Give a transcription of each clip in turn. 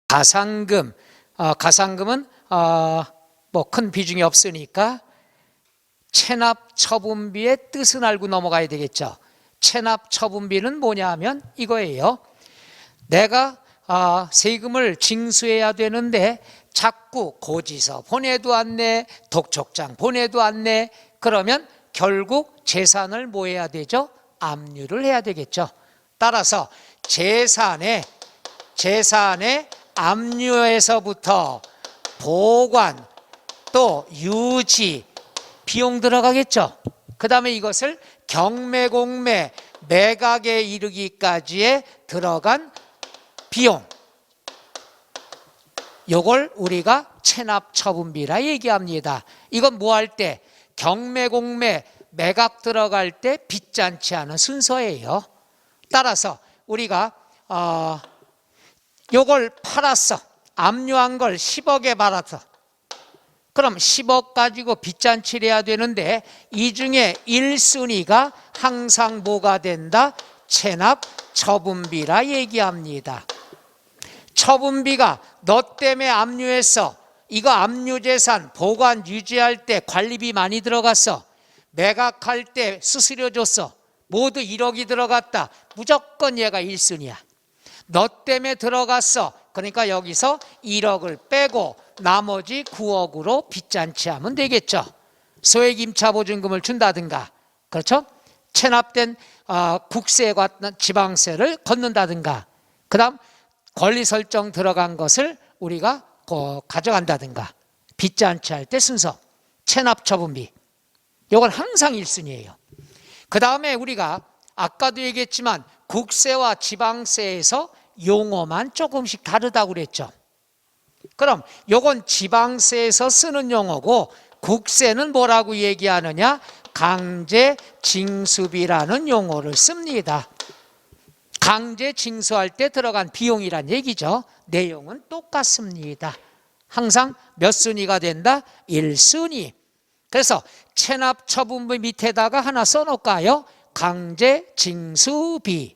가상금, 가상금은 뭐 큰 비중이 없으니까 체납 처분비의 뜻은 알고 넘어가야 되겠죠. 체납 처분비는 뭐냐 하면 이거예요. 내가 세금을 징수해야 되는데 자꾸 고지서 보내도 안 내, 독촉장 보내도 안 내. 그러면 결국 재산을 뭐 해야 되죠? 압류를 해야 되겠죠. 따라서 재산의 압류에서부터 보관 또 유지 비용 들어가겠죠. 그 다음에 이것을 경매공매 매각에 이르기까지에 들어간 비용, 요걸 우리가 체납처분비라 얘기합니다. 이건 뭐 할 때? 경매공매 매각 들어갈 때 빚잔치 하는 순서예요. 따라서 우리가 요걸 팔았어. 압류한 걸 10억에 팔았어. 그럼 10억 가지고 빚잔치를 해야 되는데 이 중에 1순위가 항상 뭐가 된다? 체납처분비라 얘기합니다. 처분비가 너 때문에 압류했어. 이거 압류재산 보관 유지할 때 관리비 많이 들어갔어. 매각할 때 수수료 줬어. 모두 1억이 들어갔다. 무조건 얘가 1순위야. 너 때문에 들어갔어. 그러니까 여기서 1억을 빼고 나머지 9억으로 빚잔치 하면 되겠죠. 소액임차보증금을 준다든가, 그렇죠? 체납된 국세와 지방세를 걷는다든가, 그 다음 권리설정 들어간 것을 우리가 가져간다든가, 빚잔치 할 때 순서 체납처분비, 이건 항상 1순위예요. 그 다음에 우리가 아까도 얘기했지만 국세와 지방세에서 용어만 조금씩 다르다고 그랬죠. 그럼 요건 지방세에서 쓰는 용어고 국세는 뭐라고 얘기하느냐? 강제징수비라는 용어를 씁니다. 강제징수할 때 들어간 비용이란 얘기죠. 내용은 똑같습니다. 항상 몇 순위가 된다? 1순위. 그래서 체납처분비 밑에다가 하나 써놓을까요? 강제징수비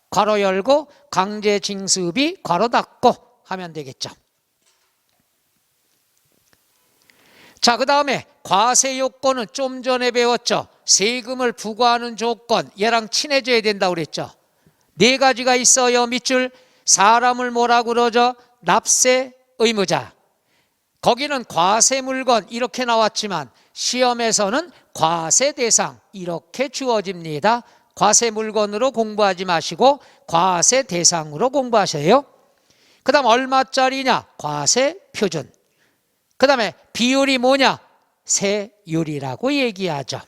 괄호 열고 강제징수비 괄호 닫고 하면 되겠죠. 자, 그 다음에 과세요건은 좀 전에 배웠죠. 세금을 부과하는 조건, 얘랑 친해져야 된다고 그랬죠. 4가지가 있어요. 밑줄. 사람을 뭐라고 그러죠? 납세 의무자. 거기는 과세 물건 이렇게 나왔지만 시험에서는 과세 대상 이렇게 주어집니다. 과세 물건으로 공부하지 마시고 과세 대상으로 공부하세요. 그 다음 얼마짜리냐? 과세 표준. 그 다음에 비율이 뭐냐? 세율이라고 얘기하죠.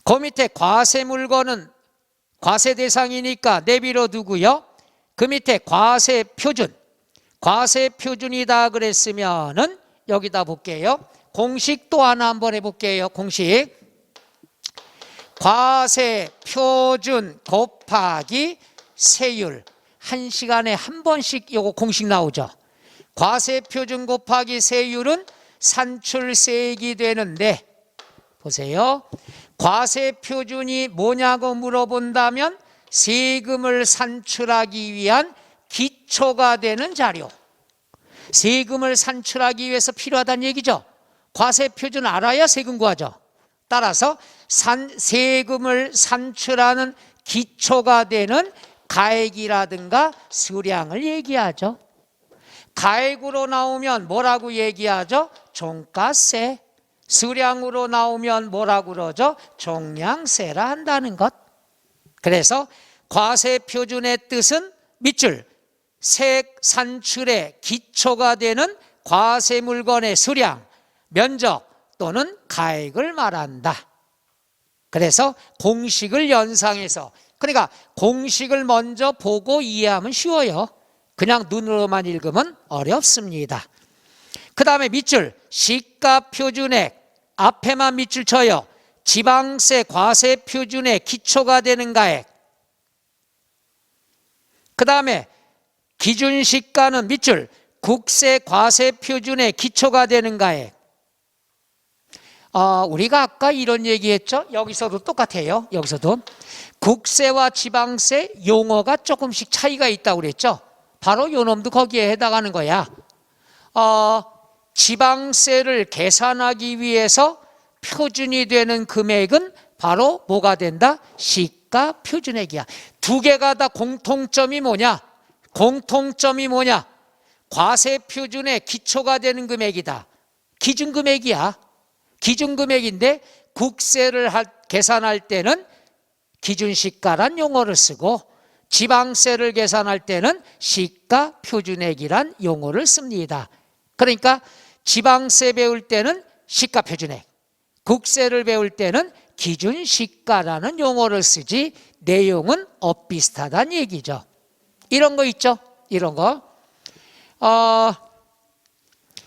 그 밑에 과세 물건은 과세 대상이니까 내비로 두고요. 그 밑에 과세 표준. 과세 표준이다 그랬으면은 여기다 볼게요. 공식 또 하나 한번 해볼게요. 공식. 과세 표준 곱하기 세율. 1시간에 한 번씩 요거 공식 나오죠. 과세 표준 곱하기 세율은 산출세액이 되는데, 보세요. 과세 표준이 뭐냐고 물어본다면 세금을 산출하기 위한 기초가 되는 자료. 세금을 산출하기 위해서 필요하다는 얘기죠. 과세 표준 알아야 세금 구하죠. 따라서 세금을 산출하는 기초가 되는 가액이라든가 수량을 얘기하죠. 가액으로 나오면 뭐라고 얘기하죠? 종가세. 수량으로 나오면 뭐라고 그러죠? 종량세라 한다는 것. 그래서 과세 표준의 뜻은 밑줄. 세액 산출의 기초가 되는 과세 물건의 수량, 면적 또는 가액을 말한다. 그래서 공식을 연상해서, 그러니까 공식을 먼저 보고 이해하면 쉬워요. 그냥 눈으로만 읽으면 어렵습니다. 그 다음에 밑줄, 시가 표준액. 앞에만 밑줄 쳐요. 지방세 과세 표준의 기초가 되는 가액. 그 다음에 기준시가는 밑줄, 국세 과세 표준의 기초가 되는 가액. 우리가 아까 이런 얘기했죠. 여기서도 똑같아요. 여기서도 국세와 지방세 용어가 조금씩 차이가 있다고 그랬죠. 바로 요 놈도 거기에 해당하는 거야. 지방세를 계산하기 위해서 표준이 되는 금액은 바로 뭐가 된다? 시가 표준액이야. 두 개가 다 공통점이 뭐냐? 과세 표준의 기초가 되는 금액이다. 기준금액이야. 기준금액인데 국세를 계산할 때는 기준시가란 용어를 쓰고 지방세를 계산할 때는 시가 표준액이란 용어를 씁니다. 그러니까 지방세 배울 때는 시가 표준액, 국세를 배울 때는 기준시가라는 용어를 쓰지 내용은 엇비슷하다는 얘기죠. 이런 거 있죠? 이런 거.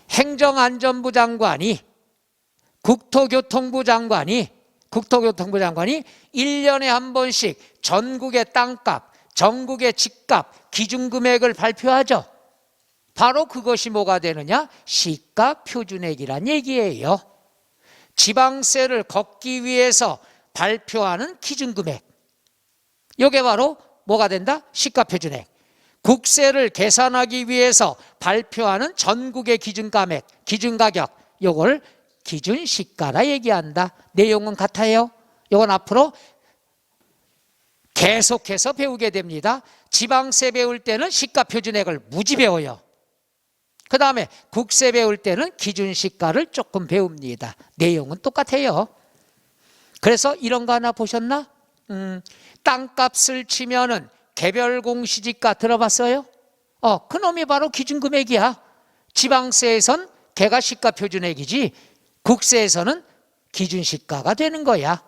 행정안전부 장관이 국토교통부 장관이 1년에 한 번씩 전국의 땅값, 전국의 집값, 기준금액을 발표하죠. 바로 그것이 뭐가 되느냐? 시가 표준액이란 얘기예요. 지방세를 걷기 위해서 발표하는 기준금액. 이게 바로 뭐가 된다? 시가 표준액. 국세를 계산하기 위해서 발표하는 전국의 기준가격, 이걸 기준시가라 얘기한다. 내용은 같아요. 이건 앞으로 계속해서 배우게 됩니다. 지방세 배울 때는 시가 표준액을 무지 배워요. 그 다음에 국세 배울 때는 기준시가를 조금 배웁니다. 내용은 똑같아요. 그래서 이런 거 하나 보셨나? 땅값을 치면은 개별 공시지가 들어봤어요? 그놈이 바로 기준금액이야. 지방세에선 걔가 시가 표준액이지 국세에서는 기준시가가 되는 거야.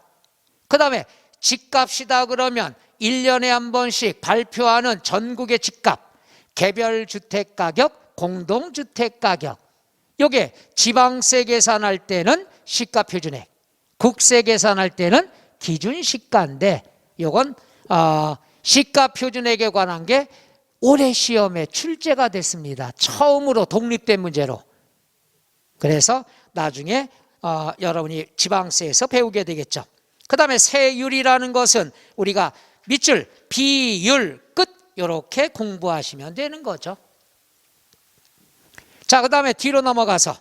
그 다음에 집값이다 그러면 1년에 한 번씩 발표하는 전국의 집값, 개별 주택가격, 공동주택가격. 요게 지방세 계산할 때는 시가 표준액, 국세 계산할 때는 기준시가인데 요건 시가 표준액에 관한 게 올해 시험에 출제가 됐습니다. 처음으로 독립된 문제로. 그래서 나중에 여러분이 지방세에서 배우게 되겠죠. 그 다음에 세율이라는 것은 우리가 밑줄, 비율, 끝 이렇게 공부하시면 되는 거죠. 자, 그 다음에 뒤로 넘어가서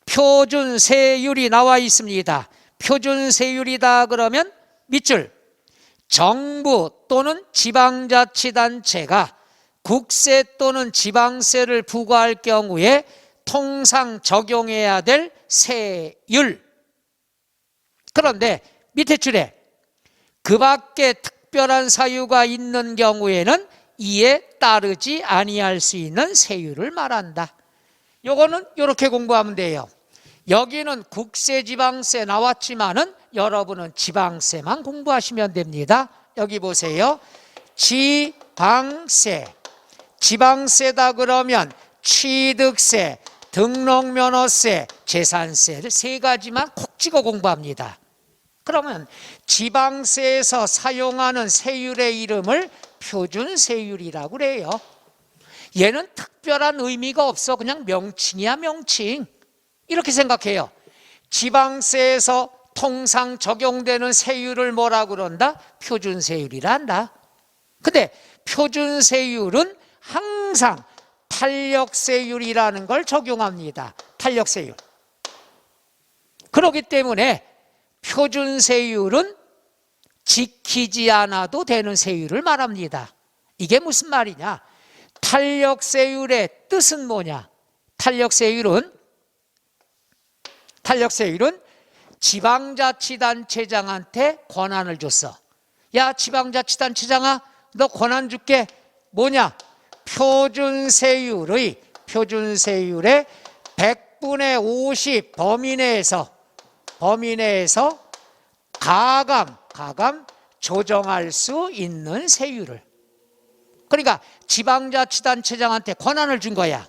표준세율이 나와 있습니다. 표준세율이다 그러면 밑줄, 정부 또는 지방자치단체가 국세 또는 지방세를 부과할 경우에 통상 적용해야 될 세율. 그런데 밑에 줄에 그 밖에 특별한 사유가 있는 경우에는 이에 따르지 아니할 수 있는 세율을 말한다. 요거는 이렇게 공부하면 돼요. 여기는 국세, 지방세 나왔지만은 여러분은 지방세만 공부하시면 됩니다. 여기 보세요. 지방세다 그러면 취득세, 등록면허세, 재산세를 세 가지만 콕 찍어 공부합니다. 그러면 지방세에서 사용하는 세율의 이름을 표준세율이라고 그래요. 얘는 특별한 의미가 없어. 그냥 명칭이야, 명칭. 이렇게 생각해요. 지방세에서 통상 적용되는 세율을 뭐라 그런다? 표준세율이라 한다. 근데 표준세율은 항상 탄력세율이라는 걸 적용합니다. 탄력세율. 그렇기 때문에 표준세율은 지키지 않아도 되는 세율을 말합니다. 이게 무슨 말이냐? 탄력세율의 뜻은 뭐냐? 탄력세율은 지방자치단체장한테 권한을 줬어. 야, 지방자치단체장아, 너 권한 줄게. 뭐냐? 표준세율의 100분의 50 범위 내에서 가감 조정할 수 있는 세율을. 그러니까 지방자치단체장한테 권한을 준 거야.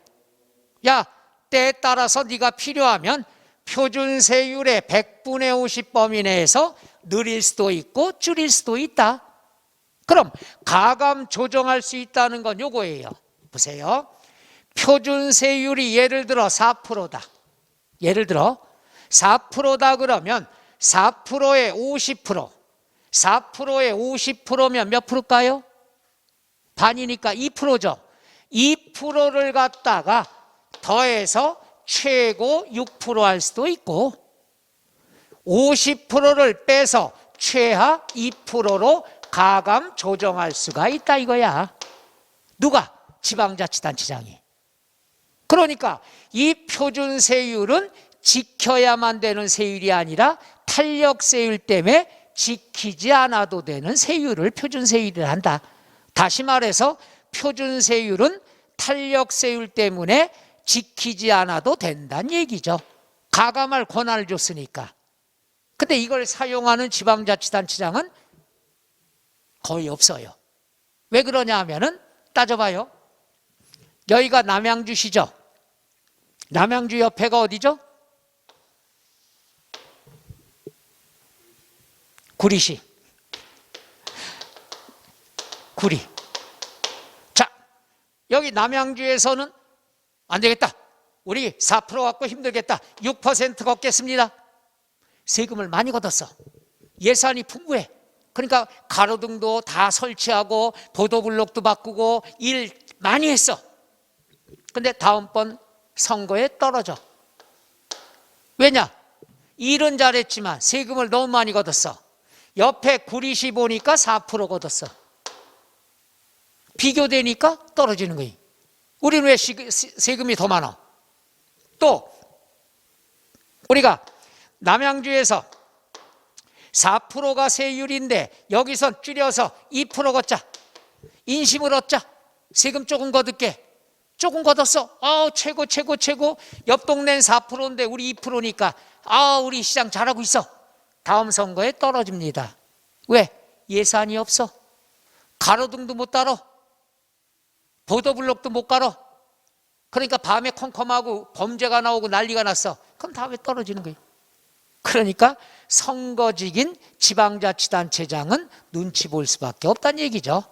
야, 때에 따라서 네가 필요하면 표준세율의 100분의 50 범위 내에서 늘릴 수도 있고 줄일 수도 있다. 그럼 가감 조정할 수 있다는 건 요거예요. 보세요. 표준세율이 예를 들어 4%다. 예를 들어 4%다 그러면 4%에 50%. 4%에 50%면 몇 프로일까요? 반이니까 2%죠. 2%를 갖다가 더해서 최고 6% 할 수도 있고 50%를 빼서 최하 2%로 가감 조정할 수가 있다 이거야. 누가? 지방자치단체장이. 그러니까 이 표준세율은 지켜야만 되는 세율이 아니라 탄력세율 때문에 지키지 않아도 되는 세율을 표준세율이라 한다. 다시 말해서 표준세율은 탄력세율 때문에 지키지 않아도 된다는 얘기죠. 가감할 권한을 줬으니까. 근데 이걸 사용하는 지방자치단체장은 거의 없어요. 왜 그러냐 하면은 따져봐요. 여기가 남양주시죠. 남양주 옆에가 어디죠? 구리시. 구리. 자, 여기 남양주에서는 안 되겠다. 우리 4% 갖고 힘들겠다. 6% 걷겠습니다. 세금을 많이 걷었어. 예산이 풍부해. 그러니까 가로등도 다 설치하고 보도블록도 바꾸고 일 많이 했어. 근데 다음번 선거에 떨어져. 왜냐? 일은 잘했지만 세금을 너무 많이 걷었어. 옆에 구리시 보니까 4% 걷었어. 비교되니까 떨어지는 거예요. 우리는 왜 세금이 더 많아? 또 우리가 남양주에서 4%가 세율인데 여기서 줄여서 2% 걷자. 인심을 얻자. 세금 조금 걷을게. 조금 걷었어. 최고. 옆 동네는 4%인데 우리 2%니까 우리 시장 잘하고 있어. 다음 선거에 떨어집니다. 왜? 예산이 없어. 가로등도 못 달아. 보도블록도 못 깔아. 그러니까 밤에 컴컴하고 범죄가 나오고 난리가 났어. 그럼 다음에 떨어지는 거예요. 그러니까 선거직인 지방자치단체장은 눈치 볼 수밖에 없다는 얘기죠.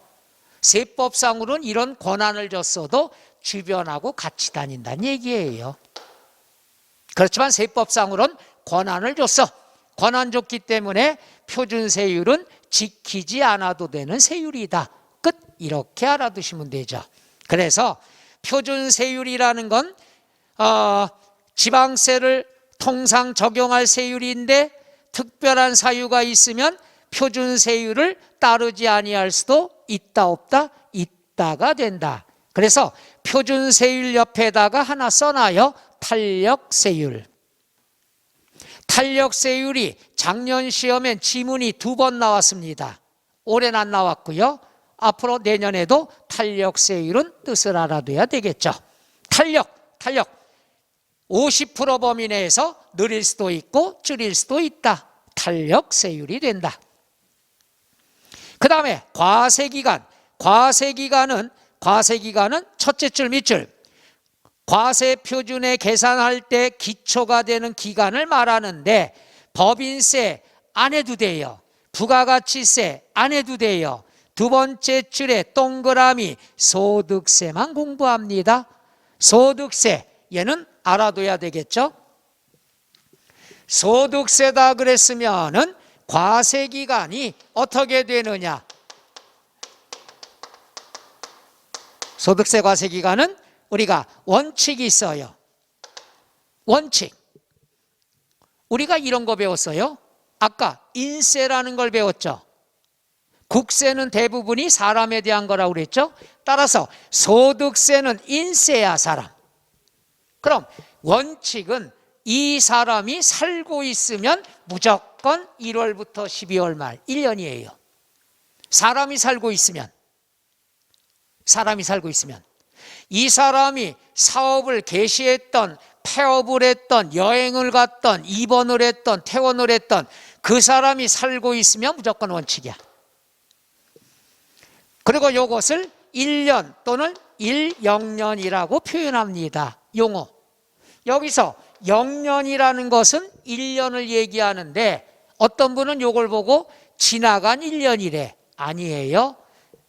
세법상으로는 이런 권한을 줬어도 주변하고 같이 다닌다는 얘기예요. 그렇지만 세법상으로는 권한을 줬어. 권한 줬기 때문에 표준세율은 지키지 않아도 되는 세율이다. 끝. 이렇게 알아두시면 되죠. 그래서 표준세율이라는 건 지방세를 통상 적용할 세율인데 특별한 사유가 있으면 표준세율을 따르지 아니할 수도 있다 없다? 있다가 된다. 그래서 표준세율 옆에다가 하나 써놔요. 탄력세율. 탄력세율이 작년 시험엔 지문이 2번 나왔습니다. 올해는 안 나왔고요. 앞으로 내년에도 탄력세율은 뜻을 알아둬야 되겠죠. 탄력 50% 범위 내에서 늘릴 수도 있고 줄일 수도 있다. 탄력세율이 된다. 그 다음에 과세기간. 과세기간은 첫째 줄 밑줄. 과세표준에 계산할 때 기초가 되는 기간을 말하는데 법인세 안 해도 돼요. 부가가치세 안 해도 돼요. 두 번째 줄에 동그라미 소득세만 공부합니다. 소득세 얘는 알아둬야 되겠죠. 소득세다 그랬으면은 과세기간이 어떻게 되느냐. 소득세 과세기간은 우리가 원칙이 있어요. 원칙. 우리가 이런 거 배웠어요. 아까 인세라는 걸 배웠죠. 국세는 대부분이 사람에 대한 거라고 그랬죠. 따라서 소득세는 인세야 사람. 그럼 원칙은 이 사람이 살고 있으면 무조건 1월부터 12월 말 1년이에요. 사람이 살고 있으면 이 사람이 사업을 개시했던 폐업을 했던 여행을 갔던 입원을 했던 퇴원을 했던 그 사람이 살고 있으면 무조건 원칙이야. 그리고 이것을 1년 또는 1영년이라고 표현합니다. 용어. 여기서 영년이라는 것은 1년을 얘기하는데 어떤 분은 이걸 보고 지나간 1년이래. 아니에요.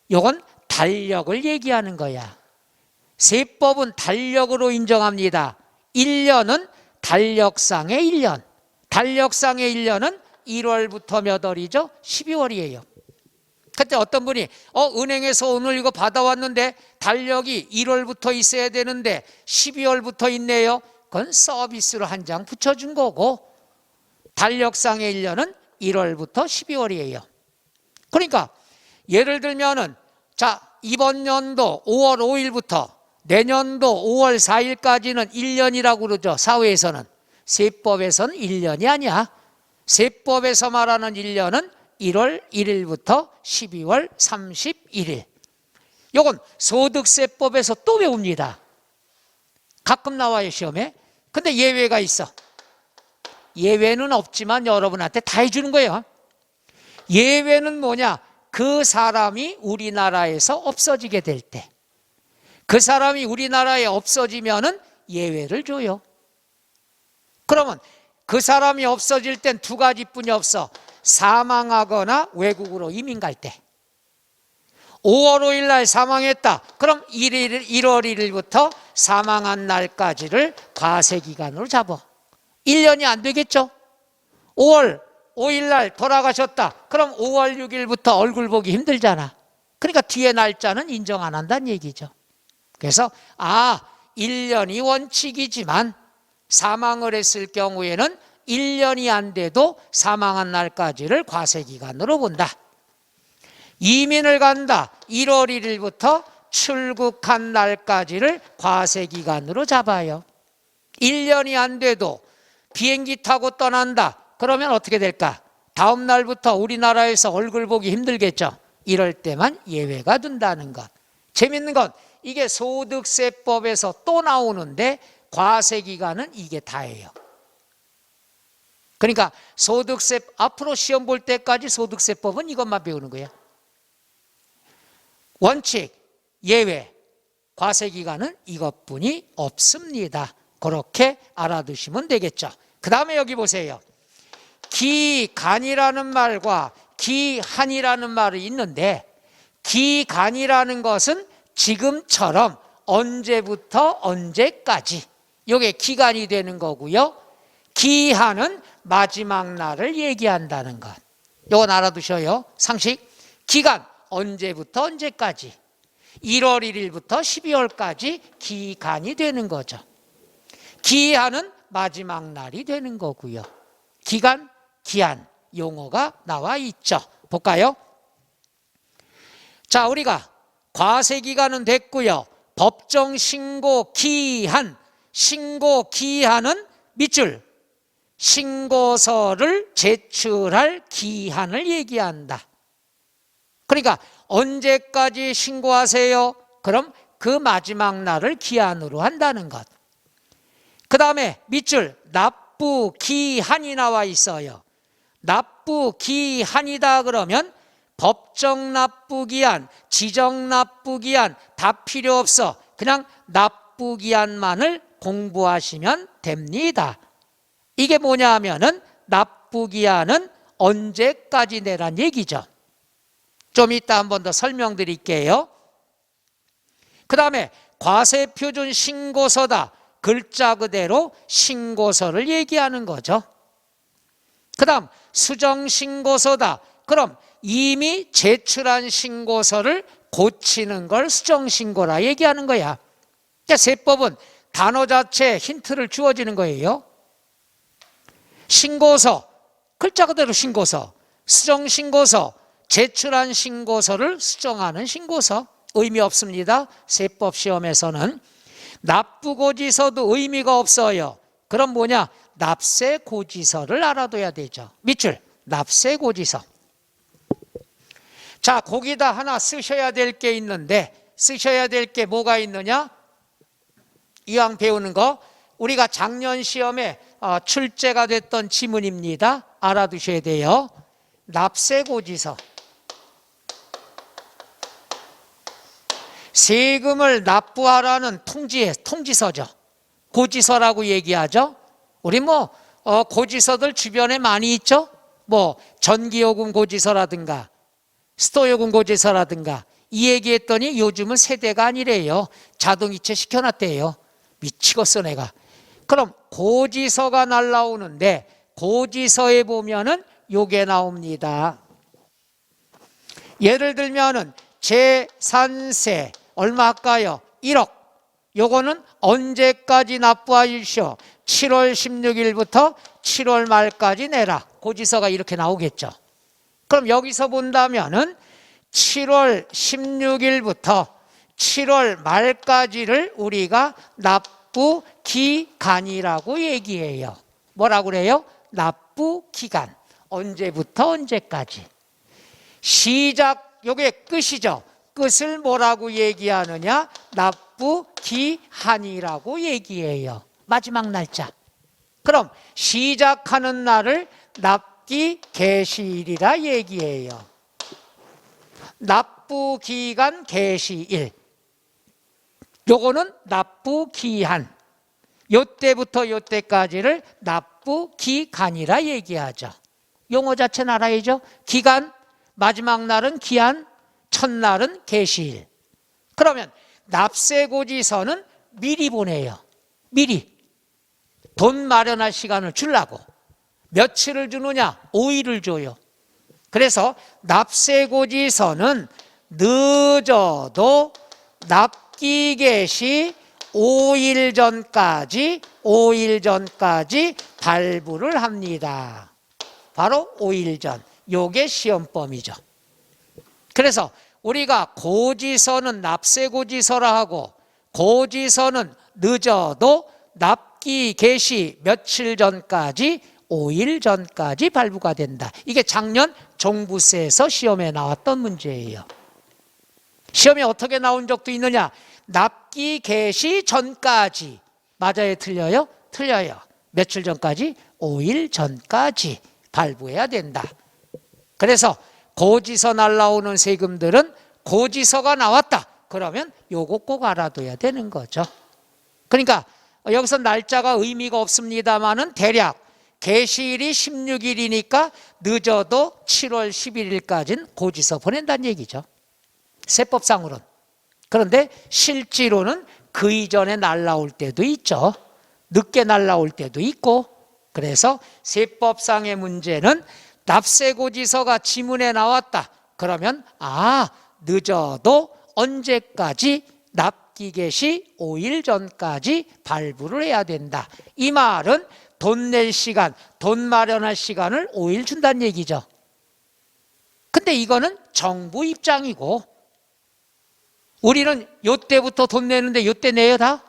이건 달력을 얘기하는 거야. 세법은 달력으로 인정합니다. 1년은 달력상의 1년. 달력상의 1년은 1월부터 몇 월이죠? 12월이에요. 그때 어떤 분이 은행에서 오늘 이거 받아왔는데 달력이 1월부터 있어야 되는데 12월부터 있네요. 그건 서비스로 한 장 붙여준 거고 달력상의 1년은 1월부터 12월이에요. 그러니까 예를 들면은 자, 이번 연도 5월 5일부터 내년도 5월 4일까지는 1년이라고 그러죠. 사회에서는. 세법에서는 1년이 아니야. 세법에서 말하는 1년은 1월 1일부터 12월 31일. 이건 소득세법에서 또 배웁니다. 가끔 나와요, 시험에. 근데 예외가 있어. 예외는 없지만 여러분한테 다 해주는 거예요. 예외는 뭐냐? 그 사람이 우리나라에서 없어지게 될 때, 그 사람이 우리나라에 없어지면은 예외를 줘요. 그러면 그 사람이 없어질 땐 두 가지뿐이 없어. 사망하거나 외국으로 이민 갈 때. 5월 5일 날 사망했다. 그럼 1월 1일부터 사망한 날까지를 과세기간으로 잡아. 1년이 안 되겠죠? 5월 5일 날 돌아가셨다. 그럼 5월 6일부터 얼굴 보기 힘들잖아. 그러니까 뒤에 날짜는 인정 안 한다는 얘기죠. 그래서 1년이 원칙이지만 사망을 했을 경우에는 1년이 안 돼도 사망한 날까지를 과세기간으로 본다. 이민을 간다. 1월 1일부터 출국한 날까지를 과세기간으로 잡아요. 1년이 안 돼도 비행기 타고 떠난다. 그러면 어떻게 될까? 다음 날부터 우리나라에서 얼굴 보기 힘들겠죠. 이럴 때만 예외가 된다는 것. 재밌는 건 이게 소득세법에서 또 나오는데 과세기간은 이게 다예요. 그러니까 소득세, 앞으로 시험 볼 때까지 소득세법은 이것만 배우는 거예요. 원칙, 예외, 과세기간은 이것뿐이 없습니다. 그렇게 알아두시면 되겠죠. 그 다음에 여기 보세요. 기간이라는 말과 기한이라는 말이 있는데, 기간이라는 것은 지금처럼 언제부터 언제까지, 이게 기간이 되는 거고요. 기한은 마지막 날을 얘기한다는 것. 이건 알아두셔요. 상식. 기간, 언제부터 언제까지. 1월 1일부터 12월까지 기간이 되는 거죠. 기한은 마지막 날이 되는 거고요. 기간, 기한 용어가 나와 있죠. 볼까요? 자, 우리가 과세기간은 됐고요. 법정 신고 기한, 신고 기한은 밑줄, 신고서를 제출할 기한을 얘기한다. 그러니까 언제까지 신고하세요? 그럼 그 마지막 날을 기한으로 한다는 것. 그 다음에 밑줄 납부 기한이 나와 있어요. 납부 기한이다 그러면 법정 납부 기한, 지정 납부 기한 다 필요 없어. 그냥 납부 기한만을 공부하시면 됩니다. 이게 뭐냐 하면은 납부 기한은 언제까지 내란 얘기죠. 좀 이따 한 번 더 설명드릴게요. 그 다음에 과세표준 신고서다. 글자 그대로 신고서를 얘기하는 거죠. 그 다음 수정신고서다. 그럼 이미 제출한 신고서를 고치는 걸 수정신고라 얘기하는 거야. 그러니까 세법은 단어 자체에 힌트를 주어지는 거예요. 신고서, 글자 그대로 신고서, 수정신고서, 제출한 신고서를 수정하는 신고서. 의미 없습니다. 세법 시험에서는. 납부고지서도 의미가 없어요. 그럼 뭐냐? 납세고지서를 알아둬야 되죠. 밑줄 납세고지서. 자, 거기다 하나 쓰셔야 될 게 있는데, 쓰셔야 될 게 뭐가 있느냐? 이왕 배우는 거, 우리가 작년 시험에 출제가 됐던 지문입니다. 알아두셔야 돼요. 납세고지서. 세금을 납부하라는 통지서죠. 고지서라고 얘기하죠. 우리 고지서들 주변에 많이 있죠. 전기요금 고지서라든가 스토요금 고지서라든가. 이 얘기했더니 요즘은 세대가 아니래요. 자동이체 시켜놨대요. 미치겠어 내가. 그럼 고지서가 날라오는데 고지서에 보면은 요게 나옵니다. 예를 들면은 재산세 얼마 할까요? 1억. 요거는 언제까지 납부하시오? 7월 16일부터 7월 말까지 내라. 고지서가 이렇게 나오겠죠. 그럼 여기서 본다면은 7월 16일부터 7월 말까지를 우리가 납부 기간이라고 얘기해요. 뭐라고 그래요? 납부 기간. 언제부터 언제까지. 시작, 요게 끝이죠. 끝을 뭐라고 얘기하느냐? 납부 기한이라고 얘기해요. 마지막 날짜. 그럼 시작하는 날을 납기 개시일이라 얘기해요. 납부 기간 개시일. 요거는 납부 기한. 요때부터 요때까지를 납부 기간이라 얘기하죠. 용어 자체는 알아야죠. 기간, 마지막 날은 기한, 첫날은 개시일. 그러면 납세고지서는 미리 보내요. 미리. 돈 마련할 시간을 주려고. 며칠을 주느냐? 5일을 줘요. 그래서 납세고지서는 늦어도 납기 개시 5일 전까지 발부를 합니다. 바로 5일 전. 요게 시험범위죠. 그래서 우리가 고지서는 납세고지서라 하고 고지서는 늦어도 납기 개시 며칠 전까지 5일 전까지 발부가 된다. 이게 작년 종부세에서 시험에 나왔던 문제예요. 시험에 어떻게 나온 적도 있느냐? 납기 개시 전까지. 맞아요? 틀려요? 틀려요. 며칠 전까지? 5일 전까지 발부해야 된다. 그래서 고지서 날라오는 세금들은 고지서가 나왔다. 그러면 요거 꼭 알아둬야 되는 거죠. 그러니까 여기서 날짜가 의미가 없습니다만은 대략 개시일이 16일이니까 늦어도 7월 11일까지는 고지서 보낸다는 얘기죠. 세법상으로는. 그런데 실제로는 그 이전에 날라올 때도 있죠. 늦게 날라올 때도 있고. 그래서 세법상의 문제는 납세고지서가 지문에 나왔다. 그러면 늦어도 언제까지 납기 개시 5일 전까지 발부를 해야 된다. 이 말은 돈 낼 시간, 돈 마련할 시간을 5일 준다는 얘기죠. 근데 이거는 정부 입장이고 우리는 요때부터 돈 내는데 요때 내요 다?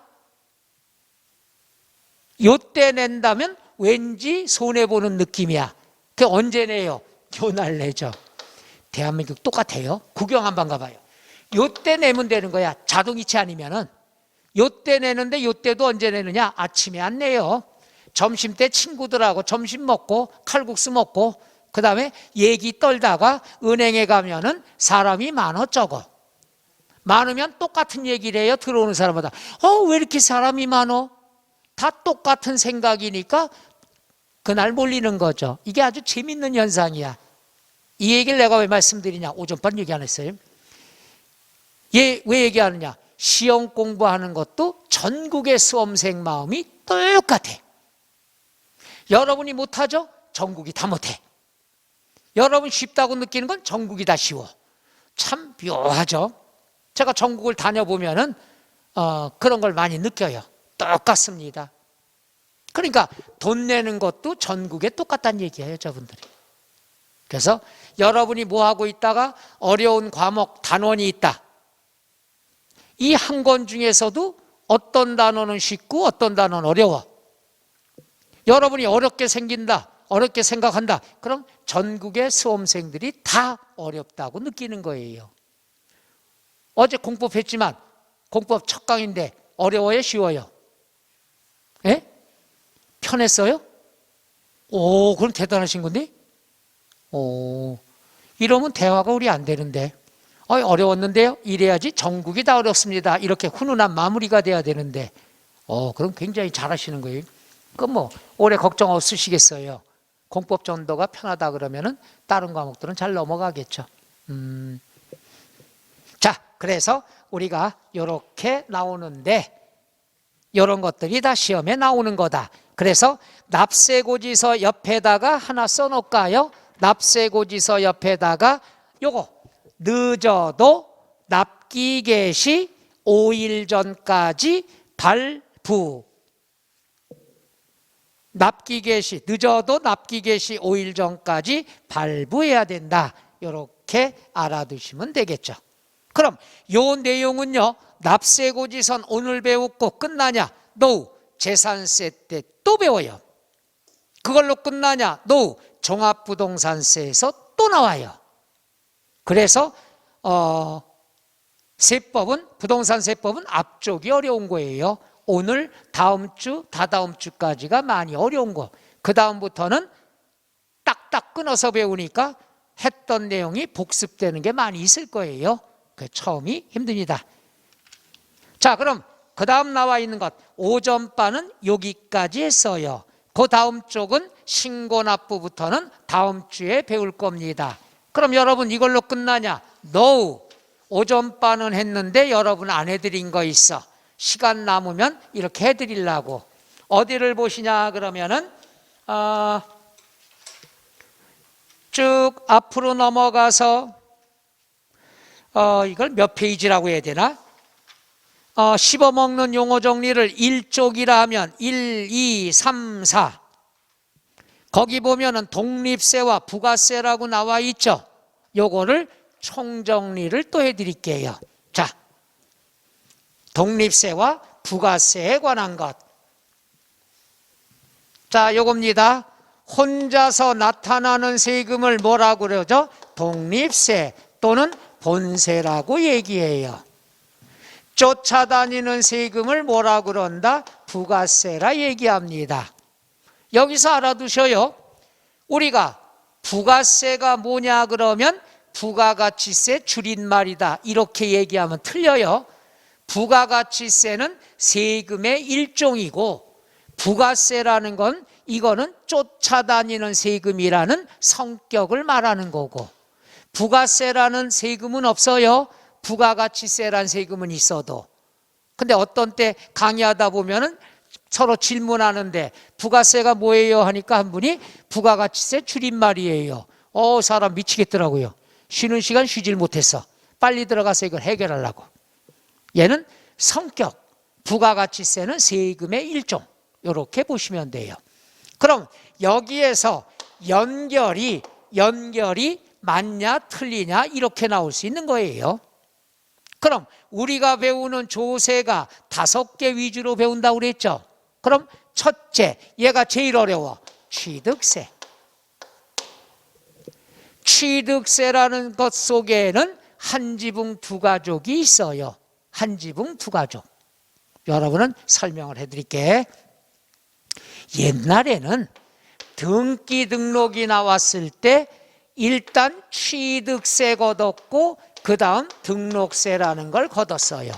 요때 낸다면 왠지 손해보는 느낌이야. 그 언제 내요? 요날 내죠. 대한민국 똑같아요. 구경 한번 가봐요. 요때 내면 되는 거야. 자동이체 아니면은. 요때 내는데 요때도 언제 내느냐? 아침에 안 내요. 점심때 친구들하고 점심 먹고 칼국수 먹고 그 다음에 얘기 떨다가 은행에 가면은 사람이 많어 적어. 많으면 똑같은 얘기를 해요. 들어오는 사람마다. 왜 이렇게 사람이 많어? 다 똑같은 생각이니까 그날 몰리는 거죠. 이게 아주 재밌는 현상이야. 이 얘기를 내가 왜 말씀드리냐? 오전반 얘기 안 했어요. 왜 얘기하느냐? 시험 공부하는 것도 전국의 수험생 마음이 똑같아. 여러분이 못하죠? 전국이 다 못해. 여러분 쉽다고 느끼는 건 전국이 다 쉬워. 참 묘하죠? 제가 전국을 다녀보면은 그런 걸 많이 느껴요. 똑같습니다. 그러니까 돈 내는 것도 전국에 똑같다는 얘기예요, 저분들이. 그래서 여러분이 뭐 하고 있다가 어려운 과목 단원이 있다. 이 한 권 중에서도 어떤 단원은 쉽고 어떤 단원은 어려워. 여러분이 어렵게 생긴다, 어렵게 생각한다. 그럼 전국의 수험생들이 다 어렵다고 느끼는 거예요. 어제 공법했지만 공법 첫 강인데 어려워요, 쉬워요? 예? 편했어요? 그럼 대단하신 건데? 이러면 대화가 우리 안 되는데. 어려웠는데요? 이래야지 전국이 다 어렵습니다. 이렇게 훈훈한 마무리가 돼야 되는데. 그럼 굉장히 잘하시는 거예요. 그럼 뭐 오래 걱정 없으시겠어요. 공법 전도가 편하다 그러면은 다른 과목들은 잘 넘어가겠죠. 자, 그래서 우리가 이렇게 나오는데 이런 것들이 다 시험에 나오는 거다. 그래서 납세고지서 옆에다가 하나 써놓을까요? 납세고지서 옆에다가 요거 늦어도 납기 개시 5일 전까지 발부. 납기 개시, 늦어도 납기 개시 5일 전까지 발부해야 된다. 이렇게 알아두시면 되겠죠. 그럼 요 내용은요, 납세고지선 오늘 배웠고 끝나냐? 노후, 재산세 때 또 배워요. 그걸로 끝나냐? 노후, 종합부동산세에서 또 나와요. 그래서 세법은, 부동산세법은 앞쪽이 어려운 거예요. 오늘, 다음 주, 다다음 주까지가 많이 어려운 거. 그 다음부터는 딱딱 끊어서 배우니까 했던 내용이 복습되는 게 많이 있을 거예요. 그 처음이 힘듭니다. 자, 그럼 그 다음 나와 있는 것, 오전바는 여기까지 했어요. 그 다음 쪽은 신고납부부터는 다음 주에 배울 겁니다. 그럼 여러분 이걸로 끝나냐? No. 오전바는 했는데 여러분 안 해드린 거 있어. 시간 남으면 이렇게 해드리려고. 어디를 보시냐 그러면은 쭉 앞으로 넘어가서 이걸 몇 페이지라고 해야 되나? 씹어먹는 용어 정리를 1쪽이라 하면 1, 2, 3, 4. 거기 보면은 독립세와 부가세라고 나와 있죠. 요거를 총정리를 또 해드릴게요. 자, 독립세와 부가세에 관한 것. 자, 요겁니다. 혼자서 나타나는 세금을 뭐라고 그러죠? 독립세 또는 본세라고 얘기해요. 쫓아다니는 세금을 뭐라고 그런다? 부가세라 얘기합니다. 여기서 알아두셔요. 우리가 부가세가 뭐냐 그러면 부가가치세 줄임말이다 이렇게 얘기하면 틀려요. 부가가치세는 세금의 일종이고 부가세라는 건 이거는 쫓아다니는 세금이라는 성격을 말하는 거고, 부가세라는 세금은 없어요. 부가가치세라는 세금은 있어도. 근데 어떤 때 강의하다 보면은 서로 질문하는데 부가세가 뭐예요 하니까 한 분이 부가가치세 줄임말이에요. 사람 미치겠더라고요. 쉬는 시간 쉬질 못했어. 빨리 들어가서 이걸 해결하려고. 얘는 성격, 부가가치세는 세금의 일종. 이렇게 보시면 돼요. 그럼 여기에서 연결이 맞냐 틀리냐 이렇게 나올 수 있는 거예요. 그럼 우리가 배우는 조세가 5개 위주로 배운다고 그랬죠. 그럼 첫째, 얘가 제일 어려워. 취득세. 취득세라는 것 속에는 한 지붕 두 가족이 있어요. 한 지붕 두 가족. 여러분은 설명을 해드릴게. 옛날에는 등기 등록이 나왔을 때 일단 취득세 걷었고 그 다음 등록세라는 걸 걷었어요.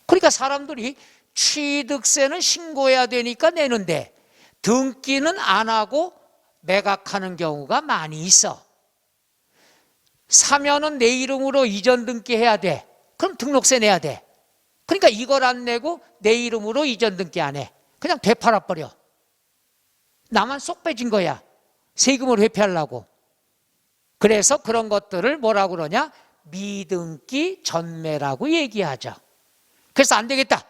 그러니까 사람들이 취득세는 신고해야 되니까 내는데 등기는 안 하고 매각하는 경우가 많이 있어. 사면은 내 이름으로 이전 등기해야 돼. 그럼 등록세 내야 돼. 그러니까 이걸 안 내고 내 이름으로 이전 등기 안 해. 그냥 되팔아버려. 나만 쏙 빼진 거야. 세금을 회피하려고. 그래서 그런 것들을 뭐라고 그러냐? 미등기 전매라고 얘기하죠. 그래서 안 되겠다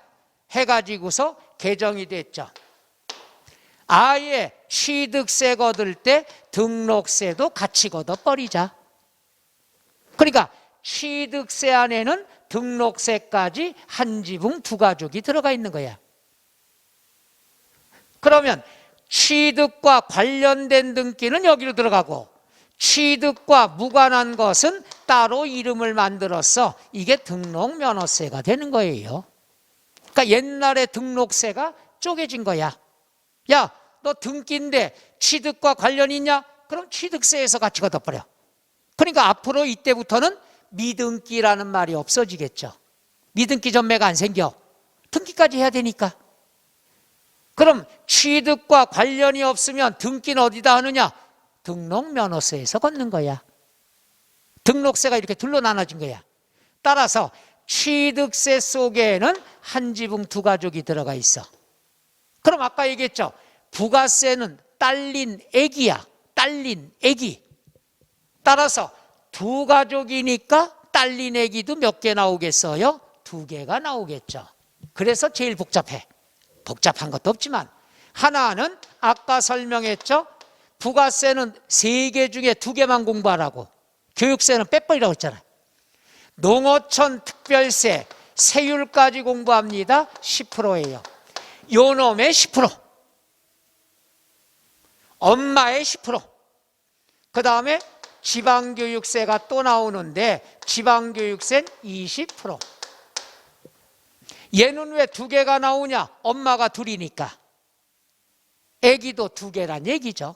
해가지고서 개정이 됐죠. 아예 취득세 걷을 때 등록세도 같이 걷어버리자. 그러니까 취득세 안에는 등록세까지 한 지붕 두 가족이 들어가 있는 거야. 그러면 취득과 관련된 등기는 여기로 들어가고 취득과 무관한 것은 따로 이름을 만들어서 이게 등록면허세가 되는 거예요. 그러니까 옛날에 등록세가 쪼개진 거야. 야, 너 등기인데 취득과 관련이 있냐? 그럼 취득세에서 같이 걷어버려. 그러니까 앞으로 이때부터는 미등기라는 말이 없어지겠죠. 미등기 전매가 안 생겨. 등기까지 해야 되니까. 그럼 취득과 관련이 없으면 등기는 어디다 하느냐? 등록면허세에서 걷는 거야. 등록세가 이렇게 둘로 나눠진 거야. 따라서 취득세 속에는 한 지붕 두 가족이 들어가 있어. 그럼 아까 얘기했죠. 부가세는 딸린 애기야. 딸린 애기. 따라서 두 가족이니까 딸리 내기도 몇 개 나오겠어요? 두 개가 나오겠죠. 그래서 제일 복잡해. 복잡한 것도 없지만 하나는 아까 설명했죠. 부가세는 세 개 중에 두 개만 공부하라고. 교육세는 빼버리라고 했잖아요. 농어촌 특별세 세율까지 공부합니다. 10%예요. 요놈의 10%, 엄마의 10%, 그 다음에 지방교육세가 또 나오는데 지방교육세는 20%. 얘는 왜 두 개가 나오냐? 엄마가 둘이니까. 아기도 두 개란 얘기죠.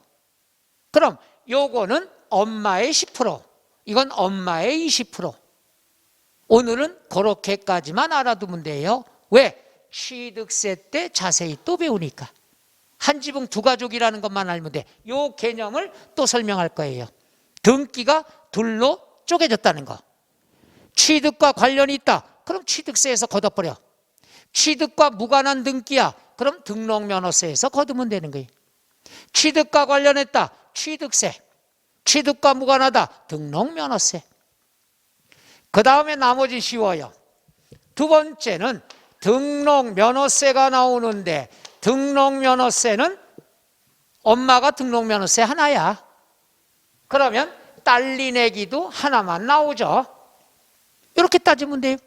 그럼 요거는 엄마의 10%, 이건 엄마의 20%. 오늘은 그렇게까지만 알아두면 돼요. 왜? 취득세 때 자세히 또 배우니까. 한 지붕 두 가족이라는 것만 알면 돼. 요 개념을 또 설명할 거예요. 등기가 둘로 쪼개졌다는 거. 취득과 관련이 있다. 그럼 취득세에서 걷어버려. 취득과 무관한 등기야. 그럼 등록면허세에서 걷으면 되는 거예요. 취득과 관련했다. 취득세. 취득과 무관하다. 등록면허세. 그 다음에 나머지 쉬워요. 두 번째는 등록면허세가 나오는데 등록면허세는 엄마가 등록면허세 하나야. 그러면 딸리 내기도 하나만 나오죠. 이렇게 따지면 돼요.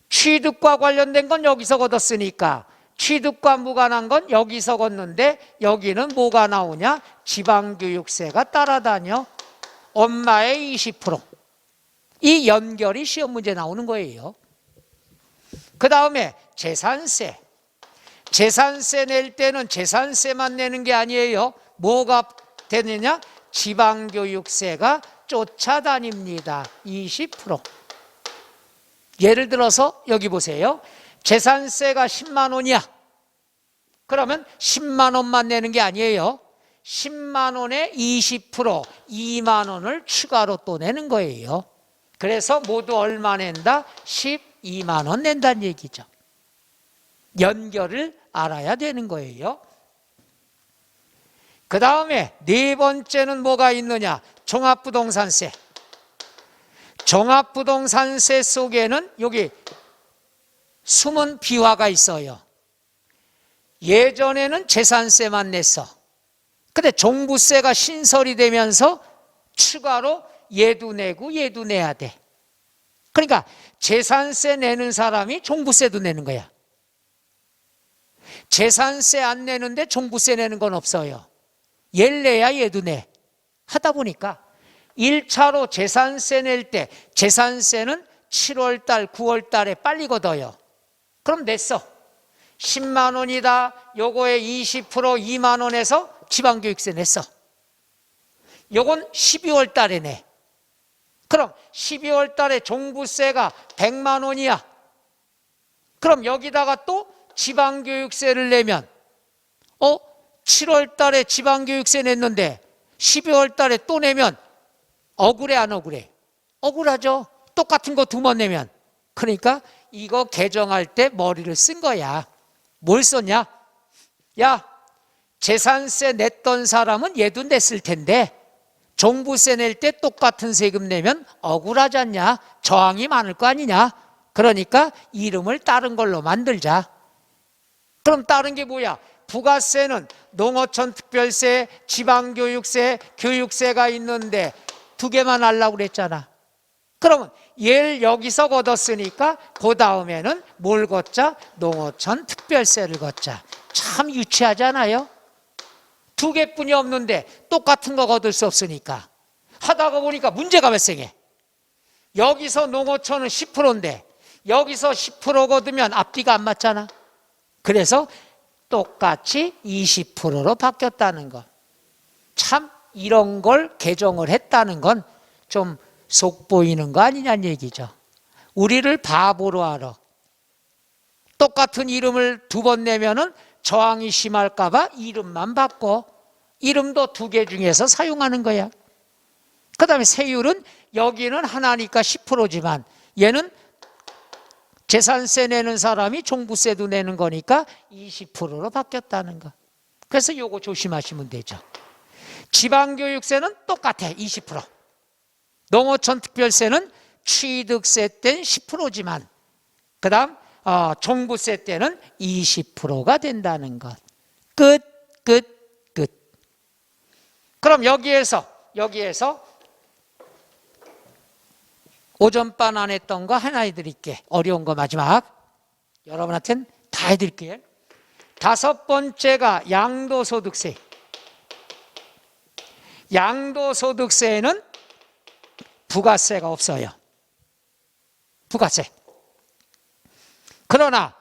취득과 관련된 건 여기서 걷었으니까 취득과 무관한 건 여기서 걷는데 여기는 뭐가 나오냐? 지방교육세가 따라다녀. 엄마의 20%. 이 연결이 시험 문제 나오는 거예요. 그 다음에 재산세. 재산세 낼 때는 재산세만 내는 게 아니에요. 뭐가 되느냐? 지방교육세가 쫓아다닙니다. 20%. 예를 들어서 여기 보세요. 재산세가 10만 원이야. 그러면 10만 원만 내는 게 아니에요. 10만 원에 20%, 2만 원을 추가로 또 내는 거예요. 그래서 모두 얼마 낸다? 12만 원 낸다는 얘기죠. 연결을 알아야 되는 거예요. 그 다음에 네 번째는 뭐가 있느냐? 종합부동산세. 종합부동산세 속에는 여기 숨은 비화가 있어요. 예전에는 재산세만 냈어. 근데 종부세가 신설이 되면서 추가로 얘도 내고 얘도 내야 돼. 그러니까 재산세 내는 사람이 종부세도 내는 거야. 재산세 안 내는데 종부세 내는 건 없어요. 얘를 내야 얘도 내. 하다 보니까 1차로 재산세 낼 때 재산세는 7월 달, 9월 달에 빨리 걷어요. 그럼 냈어. 10만 원이다. 요거에 20% 2만 원에서 지방교육세 냈어. 요건 12월 달에 내. 그럼 12월 달에 종부세가 100만 원이야. 그럼 여기다가 또 지방교육세를 내면 7월 달에 지방교육세 냈는데 12월 달에 또 내면 억울해 안 억울해? 억울하죠. 똑같은 거 두 번 내면. 그러니까 이거 개정할 때 머리를 쓴 거야. 뭘 썼냐? 야, 재산세 냈던 사람은 얘도 냈을 텐데 종부세 낼 때 똑같은 세금 내면 억울하지 않냐? 저항이 많을 거 아니냐? 그러니까 이름을 다른 걸로 만들자. 그럼 다른 게 뭐야? 부가세는 농어촌 특별세, 지방교육세, 교육세가 있는데 두 개만 하려고 그랬잖아. 그러면 얘를 여기서 걷었으니까 그 다음에는 뭘 걷자? 농어촌 특별세를 걷자. 참 유치하잖아요. 두 개뿐이 없는데 똑같은 거 거둘 수 없으니까 하다가 보니까 문제가 발생해. 여기서 농어촌은 10%인데 여기서 10% 거두면 앞뒤가 안 맞잖아. 그래서 똑같이 20%로 바뀌었다는 거. 참 이런 걸 개정을 했다는 건 좀 속보이는 거 아니냐는 얘기죠. 우리를 바보로 알아. 똑같은 이름을 두 번 내면은 저항이 심할까 봐 이름만 바꿔. 이름도 두 개 중에서 사용하는 거야. 그 다음에 세율은 여기는 하나니까 10%지만 얘는 재산세 내는 사람이 종부세도 내는 거니까 20%로 바뀌었다는 거. 그래서 요거 조심하시면 되죠. 지방교육세는 똑같아. 20%. 농어촌 특별세는 취득세 때는 10%지만 그 다음 종부세 때는 20%가 된다는 것. 끝. 그럼 여기에서 오전반 안 했던 거 하나 해드릴게. 어려운 거 마지막. 여러분한테는 다 해드릴게요. 5번째가 양도소득세. 양도소득세에는 부가세가 없어요. 부가세. 그러나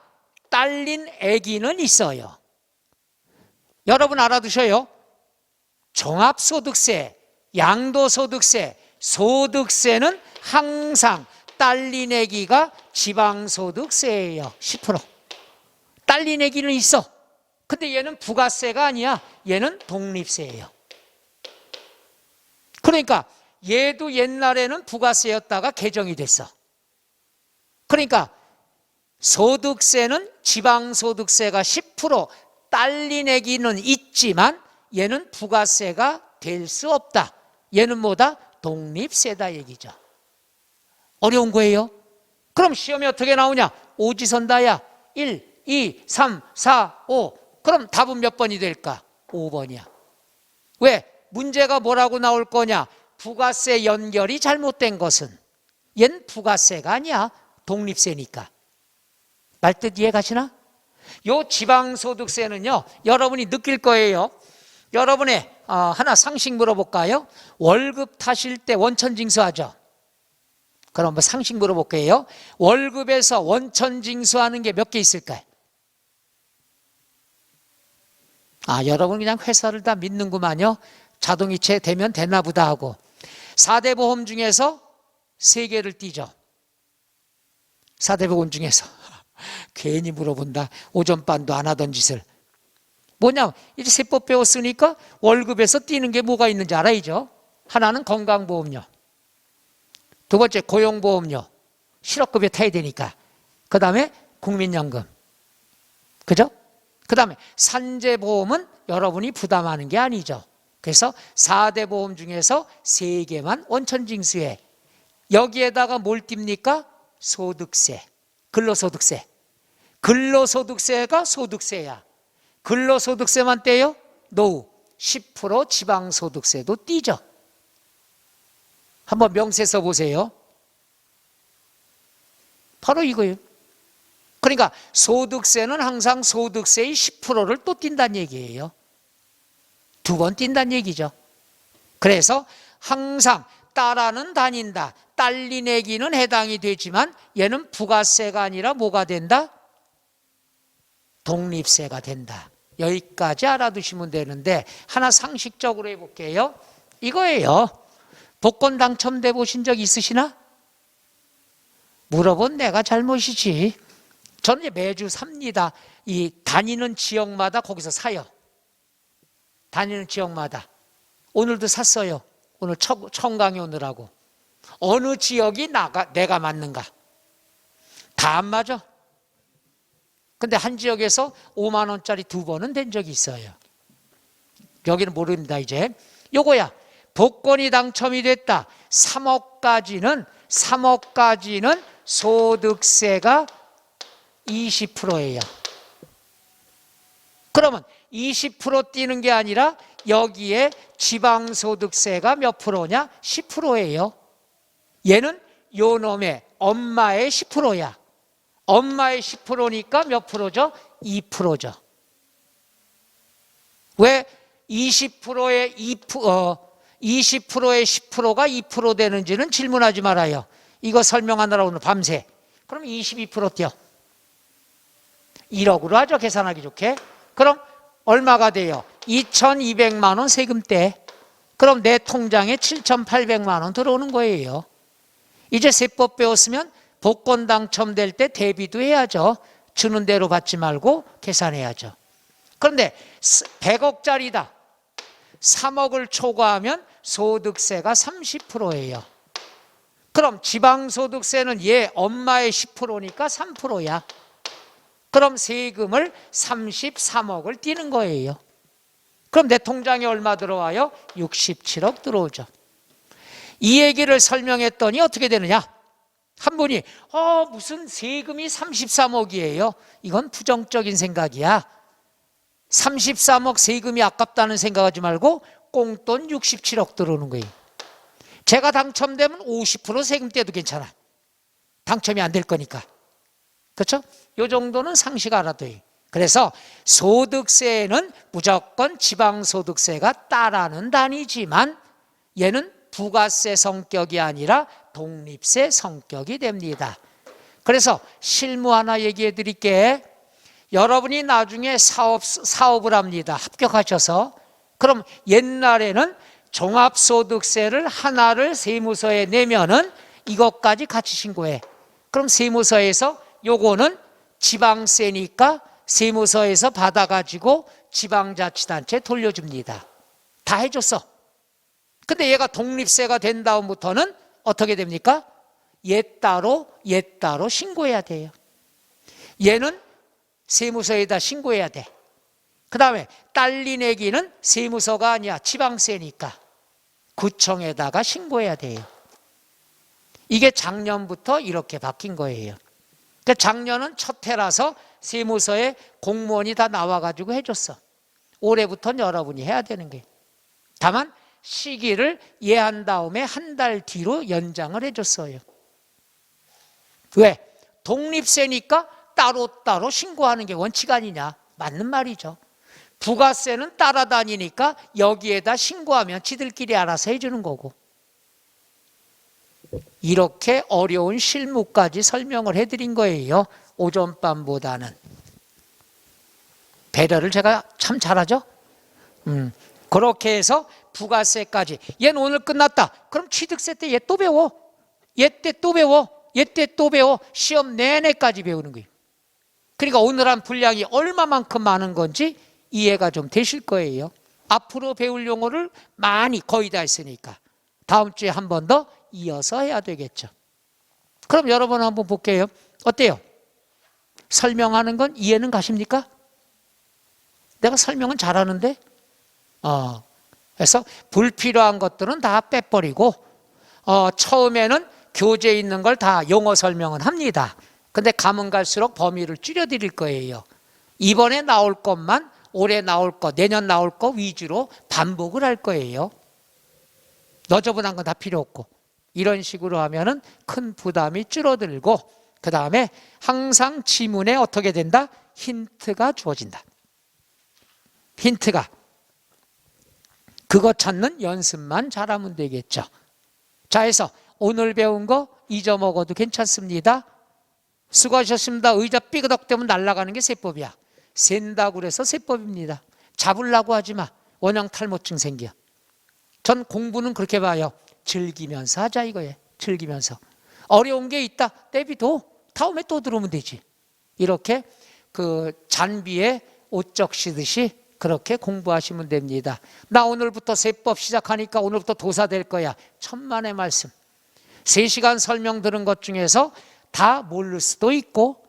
딸린 아기는 있어요. 여러분 알아두셔요. 종합소득세, 양도소득세, 소득세는 항상 딸린 아기가 지방소득세예요. 10%. 딸린 아기는 있어. 근데 얘는 부가세가 아니야. 얘는 독립세예요. 그러니까 얘도 옛날에는 부가세였다가 개정이 됐어. 그러니까 소득세는 지방소득세가 10% 딸린 아기는 있지만 얘는 부가세가 될 수 없다. 얘는 뭐다? 독립세다 얘기죠. 어려운 거예요. 그럼 시험이 어떻게 나오냐? 오지선다야. 1, 2, 3, 4, 5. 그럼 답은 몇 번이 될까? 5번이야. 왜? 문제가 뭐라고 나올 거냐? 부가세 연결이 잘못된 것은 얘는 부가세가 아니야. 독립세니까. 말뜻 이해 가시나? 요 지방소득세는요, 여러분이 느낄 거예요. 여러분의 하나 상식 물어볼까요? 월급 타실 때 원천징수하죠? 그럼 뭐 상식 물어볼게요. 월급에서 원천징수하는 게 몇 개 있을까요? 여러분 그냥 회사를 다 믿는구만요. 자동이체 되면 되나 보다 하고. 4대 보험 중에서 3개를 띄죠. 4대 보험 중에서. 괜히 물어본다. 오전반도 안 하던 짓을. 뭐냐? 이제 세법 배웠으니까 월급에서 띄는 게 뭐가 있는지 알아야죠. 하나는 건강보험료. 두 번째 고용보험료. 실업급여 타야 되니까. 그 다음에 국민연금. 그죠? 그 다음에 산재보험은 여러분이 부담하는 게 아니죠. 그래서 4대 보험 중에서 3개만 원천징수해. 여기에다가 뭘 띱니까? 소득세, 근로소득세. 근로소득세가 소득세야. 근로소득세만 떼요? 노후. 10% 지방소득세도 띄죠. 한번 명세 써보세요. 바로 이거예요. 그러니까 소득세는 항상 소득세의 10%를 또 띈다는 얘기예요. 2번 띈다는 얘기죠. 그래서 항상 따라는 다닌다. 딸린 아기는 해당이 되지만 얘는 부가세가 아니라 뭐가 된다? 독립세가 된다. 여기까지 알아두시면 되는데 하나 상식적으로 해볼게요. 이거예요. 복권 당첨돼 보신 적 있으시나? 물어본 내가 잘못이지. 저는 이제 매주 삽니다. 이 다니는 지역마다 거기서 사요. 다니는 지역마다. 오늘도 샀어요. 오늘 청강에 오느라고. 어느 지역이 내가 맞는가? 다 안 맞아. 근데 한 지역에서 5만 원짜리 2번은 된 적이 있어요. 여기는 모릅니다 이제. 요거야. 복권이 당첨이 됐다. 3억까지는 소득세가 20%예요. 그러면 20% 띄는 게 아니라 여기에 지방소득세가 몇 프로냐? 10%예요. 얘는 요 놈의 엄마의 10%야. 엄마의 10%니까 몇 프로죠? 2%죠. 왜 20%의 10%가 2% 되는지는 질문하지 말아요. 이거 설명하느라 오늘 밤새. 그럼 22% 띄어. 1억으로 하죠. 계산하기 좋게. 그럼 얼마가 돼요? 2,200만 원 세금 떼. 그럼 내 통장에 7,800만 원 들어오는 거예요. 이제 세법 배웠으면 복권 당첨될 때 대비도 해야죠. 주는 대로 받지 말고 계산해야죠. 그런데 100억짜리다. 3억을 초과하면 소득세가 30%예요. 그럼 지방소득세는 얘 엄마의 10%니까 3%야. 그럼 세금을 33억을 띄는 거예요. 그럼 내 통장에 얼마 들어와요? 67억 들어오죠. 이 얘기를 설명했더니 어떻게 되느냐? 한 분이 무슨 세금이 33억이에요? 이건 부정적인 생각이야. 33억 세금이 아깝다는 생각하지 말고 꽁돈 67억 들어오는 거예요. 제가 당첨되면 50% 세금 떼도 괜찮아. 당첨이 안 될 거니까. 그렇죠? 이 정도는 상식 알아둬요. 그래서 소득세는 무조건 지방소득세가 따라는 단위지만 얘는 부가세 성격이 아니라 독립세 성격이 됩니다. 그래서 실무 하나 얘기해 드릴게. 여러분이 나중에 사업을 합니다. 합격하셔서. 그럼 옛날에는 종합소득세를 하나를 세무서에 내면은 이것까지 같이 신고해. 그럼 세무서에서 요거는 지방세니까 세무서에서 받아가지고 지방자치단체에 돌려줍니다. 다 해줬어. 근데 얘가 독립세가 된 다음부터는 어떻게 됩니까? 얘 따로 신고해야 돼요. 얘는 세무서에다 신고해야 돼. 그 다음에 딸리 내기는 세무서가 아니야. 지방세니까 구청에다가 신고해야 돼요. 이게 작년부터 이렇게 바뀐 거예요. 그러니까 작년은 첫 해라서 세무서에 공무원이 다 나와가지고 해줬어. 올해부터는 여러분이 해야 되는 게. 다만 시기를 예한 다음에 한 달 뒤로 연장을 해줬어요. 왜? 독립세니까 따로따로 신고하는 게 원칙 아니냐? 맞는 말이죠. 부가세는 따라다니니까 여기에다 신고하면 지들끼리 알아서 해주는 거고. 이렇게 어려운 실무까지 설명을 해드린 거예요. 오전밤보다는. 배려를 제가 참 잘하죠? 그렇게 해서 부가세까지. 얘는 오늘 끝났다. 그럼 취득세 때 얘 또 배워. 얘 때 또 배워. 얘 때 또 배워. 시험 내내까지 배우는 거예요. 그러니까 오늘 한 분량이 얼마만큼 많은 건지 이해가 좀 되실 거예요. 앞으로 배울 용어를 많이 거의 다 했으니까 다음 주에 한 번 더 이어서 해야 되겠죠. 그럼 여러분 한번 볼게요. 어때요? 설명하는 건 이해는 가십니까? 내가 설명은 잘하는데? 그래서 불필요한 것들은 다 빼버리고 처음에는 교재에 있는 걸 다 용어 설명은 합니다. 근데 가면 갈수록 범위를 줄여드릴 거예요. 이번에 나올 것만, 올해 나올 것, 내년 나올 것 위주로 반복을 할 거예요. 너저분한 건 다 필요 없고. 이런 식으로 하면은 큰 부담이 줄어들고, 그 다음에 항상 지문에 어떻게 된다? 힌트가 주어진다. 힌트가. 그거 찾는 연습만 잘하면 되겠죠. 자, 해서 오늘 배운 거 잊어먹어도 괜찮습니다. 수고하셨습니다. 의자 삐그덕대면 날아가는 게 세법이야. 센다고 그래서 세법입니다. 잡으려고 하지 마. 원형 탈모증 생겨. 전 공부는 그렇게 봐요. 즐기면서 하자 이거예요. 즐기면서. 어려운 게 있다. 내비둬. 다음에 또 들어오면 되지. 이렇게 그 잔비에 옷 적시듯이 그렇게 공부하시면 됩니다. 나 오늘부터 세법 시작하니까 오늘부터 도사 될 거야. 천만의 말씀. 3시간 설명 들은 것 중에서 다 모를 수도 있고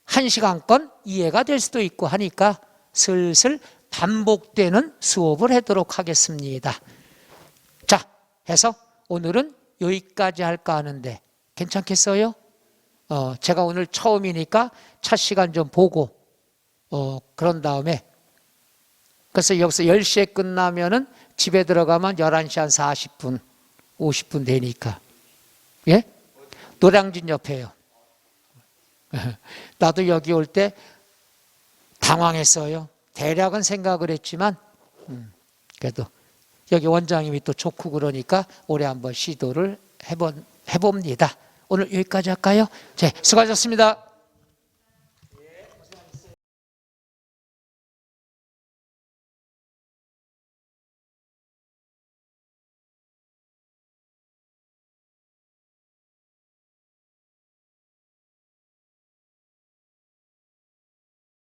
1시간권 이해가 될 수도 있고 하니까 슬슬 반복되는 수업을 하도록 하겠습니다. 자, 해서 오늘은 여기까지 할까 하는데 괜찮겠어요? 제가 오늘 처음이니까 첫 시간 좀 보고 그런 다음에 그래서 여기서 10시에 끝나면은 집에 들어가면 11시 한 40분, 50분 되니까. 예? 노량진 옆에요. 나도 여기 올 때 당황했어요. 대략은 생각을 했지만 그래도 여기 원장님이 또 좋고 그러니까 올해 한번 시도를 해봅니다. 오늘 여기까지 할까요? 네, 수고하셨습니다.